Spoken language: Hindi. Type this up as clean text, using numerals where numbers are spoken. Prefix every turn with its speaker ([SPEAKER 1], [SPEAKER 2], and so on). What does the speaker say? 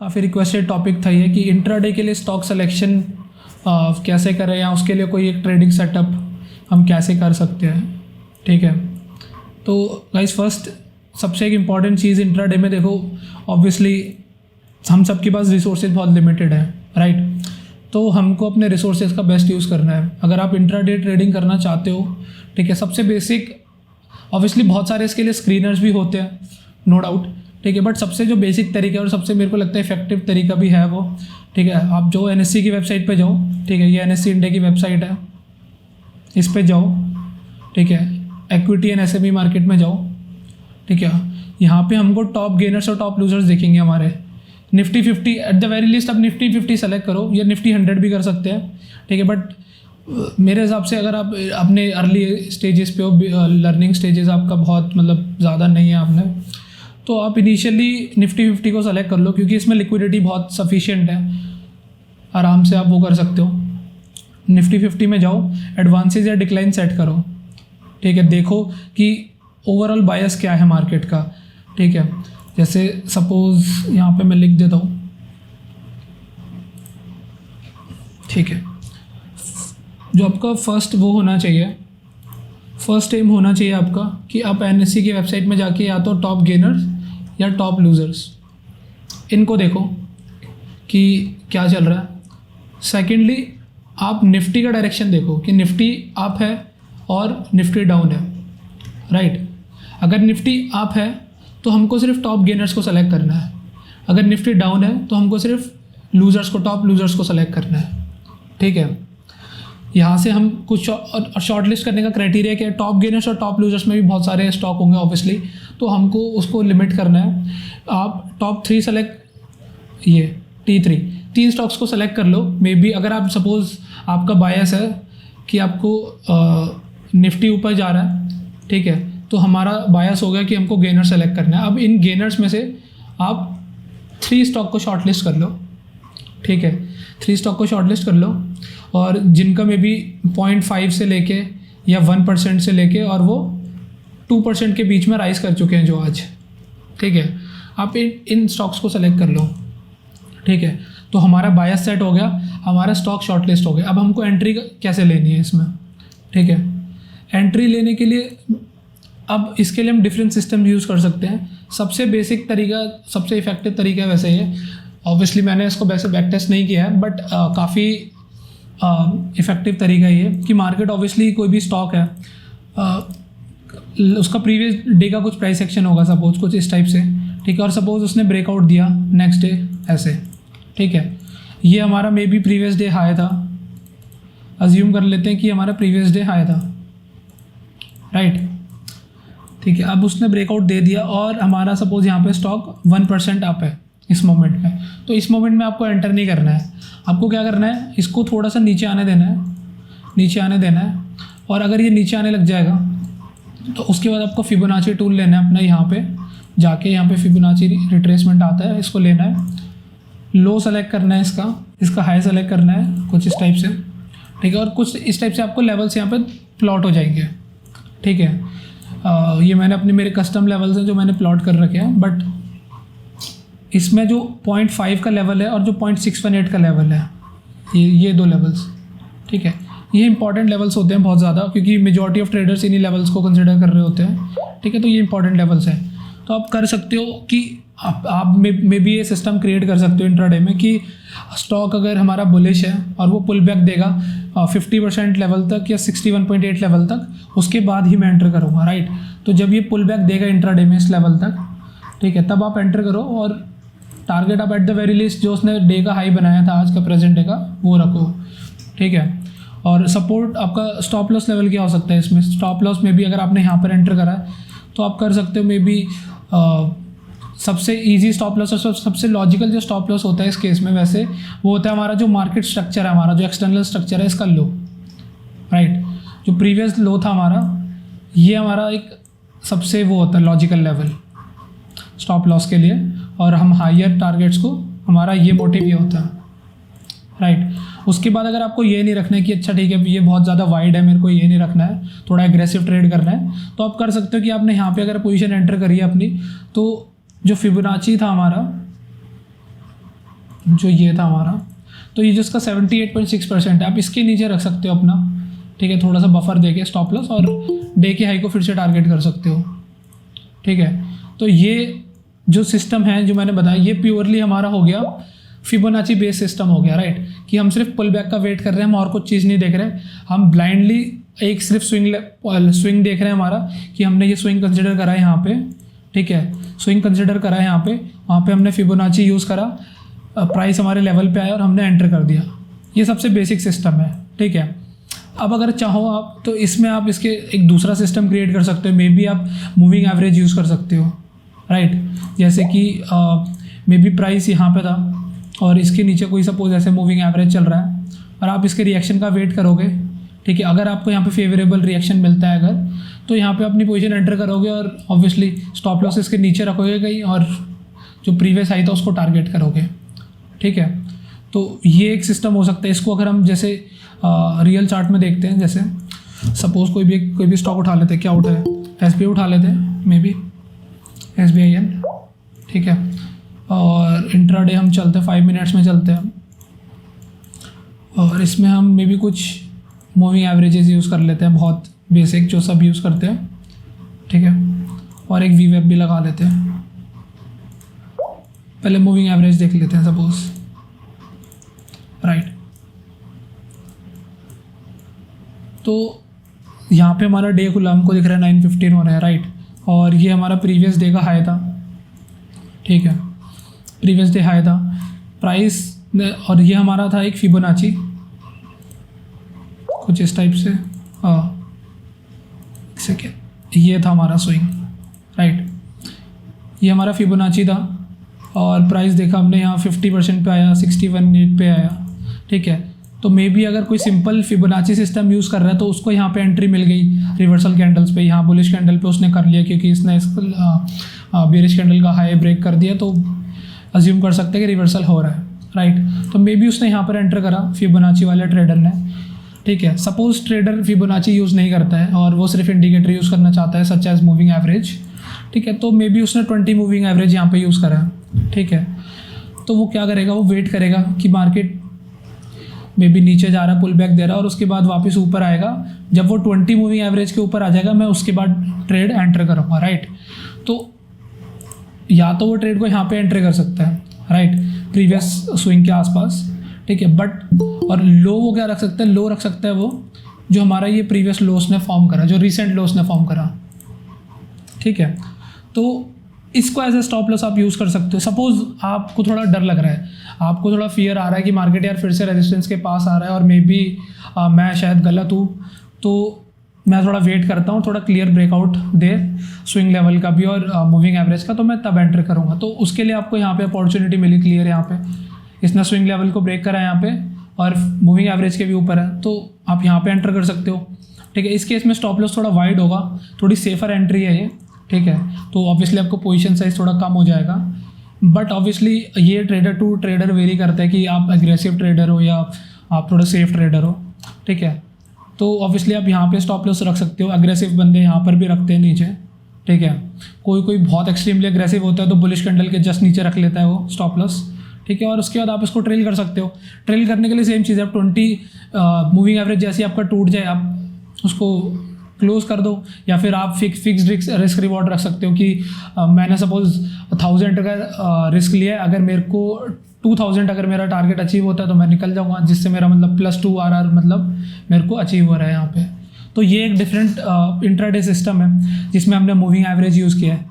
[SPEAKER 1] काफ़ी रिक्वेस्टेड टॉपिक था ये कि इंट्राडे के लिए स्टॉक सिलेक्शन कैसे करें या उसके लिए कोई एक ट्रेडिंग सेटअप हम कैसे कर सकते हैं। ठीक है, तो गाइस फर्स्ट सबसे एक इम्पॉर्टेंट चीज़ इंट्राडे में देखो, ऑब्वियसली हम सबके पास रिसोर्सेज बहुत लिमिटेड है, राइट। तो हमको अपने रिसोर्सेज का बेस्ट यूज़ करना है। अगर आप इंट्राडे ट्रेडिंग करना चाहते हो, ठीक है, सबसे बेसिक ऑब्वियसली बहुत सारे इसके लिए स्क्रीनर्स भी होते हैं, नो डाउट, ठीक है, बट सबसे जो बेसिक तरीका है और सबसे मेरे को लगता है इफेक्टिव तरीका भी है वो, ठीक है, आप जो NSE की वेबसाइट पे जाओ, ठीक है, ये NSE इंडिया की वेबसाइट है, इस पे जाओ, ठीक है, इक्विटी एंड SME मार्केट में जाओ, ठीक है, यहाँ पे हमको टॉप गेनर्स और टॉप लूजर्स देखेंगे हमारे। Nifty 50 at the very list, अब निफ्टी 50 सेलेक्ट करो या निफ्टी 100 भी कर सकते हैं, ठीक है, बट मेरे हिसाब से अगर आप अपने अर्ली स्टेजेस पे हो, लर्निंग स्टेजेस आपका बहुत मतलब ज़्यादा नहीं है आपने, तो आप इनिशियली निफ्टी 50 को सेलेक्ट कर लो, क्योंकि इसमें लिक्विडिटी बहुत सफिशिएंट है, आराम से आप वो कर सकते हो। निफ्टी 50 में जाओ, एडवांसेस या डिक्लाइन सेट करो, ठीक है, देखो कि ओवरऑल बायस क्या है मार्केट का, ठीक है। जैसे सपोज यहाँ पे मैं लिख देता हूँ, ठीक है, जो आपका फर्स्ट वो होना चाहिए, फर्स्ट एम होना चाहिए आपका कि आप NSE की वेबसाइट में जाके या तो टॉप गेनर्स या टॉप लूजर्स इनको देखो कि क्या चल रहा है। सेकेंडली आप निफ्टी का डायरेक्शन देखो कि निफ्टी अप है और निफ्टी डाउन है, राइट। अगर निफ्टी अप है तो हमको सिर्फ टॉप गेनर्स को सेलेक्ट करना है, अगर निफ्टी डाउन है तो हमको सिर्फ लूजर्स को, टॉप लूजर्स को सेलेक्ट करना है, ठीक है। यहाँ से हम कुछ शॉर्ट लिस्ट करने का क्राइटेरिया क्या है, टॉप गेनर्स और टॉप लूजर्स में भी बहुत सारे स्टॉक होंगे ऑब्वियसली, तो हमको उसको लिमिट करना है। आप टॉप 3 सेलेक्ट, ये T3 3 स्टॉक्स को सेलेक्ट कर लो। मे बी अगर आप सपोज आपका बायस है कि आपको निफ्टी ऊपर जा रहा है, ठीक है, तो हमारा बायस हो गया कि हमको गेनर सेलेक्ट करना है। अब इन गेनर्स में से आप 3 स्टॉक को शॉर्ट लिस्ट कर लो, ठीक है, 3 स्टॉक को शॉर्ट लिस्ट कर लो, और जिनका मे बी 0.5 से लेके या 1% से लेके और वो 2% के बीच में राइज कर चुके हैं जो आज, ठीक है, आप इन स्टॉक्स को सेलेक्ट कर लो, ठीक है। तो हमारा बायस सेट हो गया, हमारा स्टॉक शॉर्ट लिस्ट हो गया। अब हमको एंट्री कैसे लेनी है इसमें, ठीक है। एंट्री लेने के लिए अब इसके लिए हम डिफरेंट सिस्टम यूज़ कर सकते हैं। सबसे बेसिक तरीका, सबसे इफेक्टिव तरीका वैसे ही है, ऑब्वियसली मैंने इसको वैसे बैक टेस्ट नहीं किया है, बट काफ़ी इफ़ेक्टिव तरीका ये कि मार्केट ऑब्वियसली कोई भी स्टॉक है, उसका प्रीवियस डे का कुछ प्राइस एक्शन होगा, सपोज कुछ इस टाइप से, ठीक है, और सपोज उसने ब्रेकआउट दिया नेक्स्ट डे ऐसे, ठीक है, ये हमारा may be previous day high था, अज्यूम कर लेते हैं कि हमारा प्रीवियस डे हाई था, राइट, ठीक है। अब उसने ब्रेकआउट दे दिया और हमारा सपोज यहाँ पे स्टॉक 1% अप है इस मोमेंट में, तो इस मोमेंट में आपको एंटर नहीं करना है, आपको क्या करना है, इसको थोड़ा सा नीचे आने देना है, नीचे आने देना है, और अगर ये नीचे आने लग जाएगा तो उसके बाद आपको फिबोनाची टूल लेना है अपना, यहाँ पे जाके यहाँ पे फिबोनाची रिट्रेसमेंट आता है, इसको लेना है, लो सेलेक्ट करना है इसका हाई सेलेक्ट करना है कुछ इस टाइप से, ठीक है, और कुछ इस टाइप से आपको लेवल्स यहाँ पे प्लॉट हो जाएंगे, ठीक है। ये मैंने अपने मेरे कस्टम लेवल्स हैं जो मैंने प्लॉट कर रखे हैं, बट इसमें जो 0.5 का लेवल है और जो 0.618 का लेवल है, ये 2 लेवल्स, ठीक है, ये इंपॉर्टेंट लेवल्स होते हैं बहुत ज़्यादा, क्योंकि मेजॉरिटी ऑफ ट्रेडर्स इन्हीं लेवल्स को कंसिडर कर रहे होते हैं, ठीक है, तो ये इंपॉर्टेंट लेवल्स हैं। तो आप कर सकते हो कि आप मे बी ये सिस्टम क्रिएट कर सकते हो इंट्राडे में कि स्टॉक अगर हमारा बुलिश है और वो पुल बैक देगा 50% लेवल तक या 61.8 लेवल तक, उसके बाद ही मैं एंटर करूँगा, राइट। तो जब ये पुल बैक देगा इंट्राडे में इस लेवल तक, ठीक है, तब आप एंटर करो, और टारगेट आप एट द वेरी लिस्ट जो उसने डे का हाई बनाया था आज का प्रेजेंट डे का वो रखो, ठीक है। और सपोर्ट आपका स्टॉप लॉस लेवल क्या हो सकता है इसमें, स्टॉप लॉस में भी अगर आपने यहाँ पर एंटर करा है तो आप कर सकते हो मे बी सबसे इजी स्टॉप लॉस और सबसे लॉजिकल जो स्टॉप लॉस होता है इस केस में वैसे वो होता है हमारा जो मार्केट स्ट्रक्चर है, हमारा जो एक्सटर्नल स्ट्रक्चर है इसका लो, राइट। जो प्रीवियस लो था हमारा, ये हमारा एक सबसे वो होता है लॉजिकल लेवल स्टॉप लॉस के लिए, और हम हायर टारगेट्स को हमारा ये मोटिव ये होता है, राइट। उसके बाद अगर आपको ये नहीं रखना है कि अच्छा ठीक है ये बहुत ज़्यादा वाइड है, मेरे को ये नहीं रखना है, थोड़ा एग्रेसिव ट्रेड करना है, तो आप कर सकते हो कि आपने यहाँ पे अगर पोजीशन एंटर करी है अपनी, तो जो फिबोनाची था हमारा जो ये था हमारा, तो ये जिसका 78.6% है, आप इसके नीचे रख सकते हो अपना, ठीक है, थोड़ा सा बफर देके स्टॉप लॉस, और डे के हाई को फिर से टारगेट कर सकते हो, ठीक है। तो ये जो सिस्टम है जो मैंने बताया, ये प्योरली हमारा हो गया फिबोनाची बेस सिस्टम हो गया, राइट, कि हम सिर्फ पुल बैक का वेट कर रहे हैं, हम और कुछ चीज़ नहीं देख रहे हैं, हम ब्लाइंडली एक सिर्फ स्विंग देख रहे हैं हमारा, कि हमने ये स्विंग कंसिडर करा है यहाँ पे, ठीक है, स्विंग कंसिडर करा है यहाँ पे, वहाँ पे हमने फिबोनाची यूज़ करा, प्राइस हमारे लेवल पे आया और हमने एंटर कर दिया। ये सबसे बेसिक सिस्टम है, ठीक है। अब अगर चाहो आप तो इसमें आप इसके एक दूसरा सिस्टम क्रिएट कर सकते हो, मे बी आप मूविंग एवरेज यूज़ कर सकते हो, राइट, जैसे कि मे बी प्राइस यहाँ पे था और इसके नीचे कोई सपोज ऐसे मूविंग एवरेज चल रहा है और आप इसके रिएक्शन का वेट करोगे, ठीक है। अगर आपको यहाँ पे फेवरेबल रिएक्शन मिलता है अगर, तो यहाँ पे अपनी पोजीशन एंटर करोगे और ऑब्वियसली स्टॉप लॉस इसके नीचे रखोगे कहीं, और जो प्रीवियस हाई था उसको टारगेट करोगे, ठीक है। तो ये एक सिस्टम हो सकता है। इसको अगर हम जैसे रियल चार्ट में देखते हैं, जैसे सपोज कोई भी स्टॉक उठा लेते हैं, क्या उठाए, SBI उठा लेते हैं, मे बी SBIN, ठीक है, और इंट्राडे हम चलते हैं 5 मिनट्स में चलते हैं, और इसमें हम मे बी कुछ मूविंग एवरेजेस यूज़ कर लेते हैं, बहुत बेसिक जो सब यूज़ करते हैं, ठीक है, और एक VWAP भी लगा लेते हैं। पहले मूविंग एवरेज देख लेते हैं सपोज, राइट। तो यहाँ पे हमारा डे खुला, हमको दिख रहा है 9:15 हो रहा है, राइट, और ये हमारा प्रीवियस डे का हाई था, ठीक है, प्रीवियस डे हाई था प्राइस, और ये हमारा था एक फिबोनाची कुछ इस टाइप से, सेकेंड, ये था हमारा स्विंग, राइट, ये हमारा फिबोनाची था, और प्राइस देखा हमने यहाँ 50% पे आया, 61.8 पे आया, ठीक है। तो मे बी अगर कोई सिंपल फिबोनाची सिस्टम यूज़ कर रहा है तो उसको यहाँ पे एंट्री मिल गई रिवर्सल कैंडल्स पे, यहाँ बुलिश कैंडल पे उसने कर लिया क्योंकि इसने बेरिश कैंडल का हाई ब्रेक कर दिया, तो अज्यूम कर सकते हैं कि रिवर्सल हो रहा है, राइट। तो मे बी उसने यहाँ पर एंटर करा फिबोनाची वाले ट्रेडर ने, ठीक है। सपोज ट्रेडर फिबोनाची यूज़ नहीं करता है और वो सिर्फ इंडिकेटर यूज़ करना चाहता है सच एज मूविंग एवरेज, ठीक है, तो मे बी उसने 20 मूविंग एवरेज यहाँ पे यूज़ करा है, ठीक है। तो वो क्या करेगा, वो वेट करेगा कि मार्केट मे बी नीचे जा रहा है, पुल बैक दे रहा है, और उसके बाद वापस ऊपर आएगा। जब वो 20 मूविंग एवरेज के ऊपर आ जाएगा, मैं उसके बाद ट्रेड एंटर करूँगा, राइट। तो या तो वो ट्रेड को यहाँ पे एंटर कर सकता है, राइट, प्रीवियस स्विंग के आसपास, ठीक है, बट और लो वो क्या रख सकता है, लो रख सकता है वो जो हमारा ये प्रीवियस लोस ने फॉर्म करा, जो रिसेंट लोस ने फॉर्म करा, ठीक है। तो इसको एज ए स्टॉप लॉस आप यूज़ कर सकते हो। सपोज आपको थोड़ा डर लग रहा है, आपको थोड़ा फियर आ रहा है कि मार्केट यार फिर से रेजिस्टेंस के पास आ रहा है और मे बी मैं शायद गलत हूँ, तो मैं थोड़ा वेट करता हूँ, थोड़ा क्लियर ब्रेकआउट दे स्विंग लेवल का भी और मूविंग एवरेज का, तो मैं तब एंटर करूँगा। तो उसके लिए आपको यहाँ पे अपॉर्चुनिटी मिली क्लियर, यहाँ पे इसने स्विंग लेवल को ब्रेक करा है यहाँ पे और मूविंग एवरेज के भी ऊपर है, तो आप यहाँ पे एंटर कर सकते हो, ठीक है। इस केस में स्टॉप लॉस थोड़ा वाइड होगा, थोड़ी सेफर एंट्री है ये, ठीक है। तो ऑब्वियसली आपको पोजीशन साइज थोड़ा कम हो जाएगा, बट ऑब्वियसली ये ट्रेडर टू ट्रेडर वेरी करता है कि आप एग्रेसिव ट्रेडर हो या आप थोड़ा सेफ ट्रेडर हो, ठीक है। तो ऑब्वियसली आप यहाँ पे स्टॉप लॉस रख सकते हो। एग्रेसिव बंदे यहाँ पर भी रखते हैं नीचे, ठीक है। कोई बहुत एक्सट्रीमली एग्रेसिव होता है तो बुलिश कैंडल के जस्ट नीचे रख लेता है वो स्टॉप लॉस, ठीक है। और उसके बाद आप इसको ट्रेल कर सकते हो। ट्रेल करने के लिए सेम चीज़ है, आप 20 मूविंग एवरेज जैसे आपका टूट जाए आप उसको क्लोज कर दो, या फिर आप फिक्स्ड रिस्क रिवॉर्ड रख सकते हो कि मैंने सपोज 1000 का रिस्क लिया है, अगर मेरे को 2000 अगर मेरा टारगेट अचीव होता है तो मैं निकल जाऊंगा, जिससे मेरा मतलब +2 RR मतलब मेरे को अचीव हो रहा है यहाँ पे। तो ये एक डिफरेंट इंट्राडे सिस्टम है जिसमें हमने मूविंग एवरेज यूज़ किया है।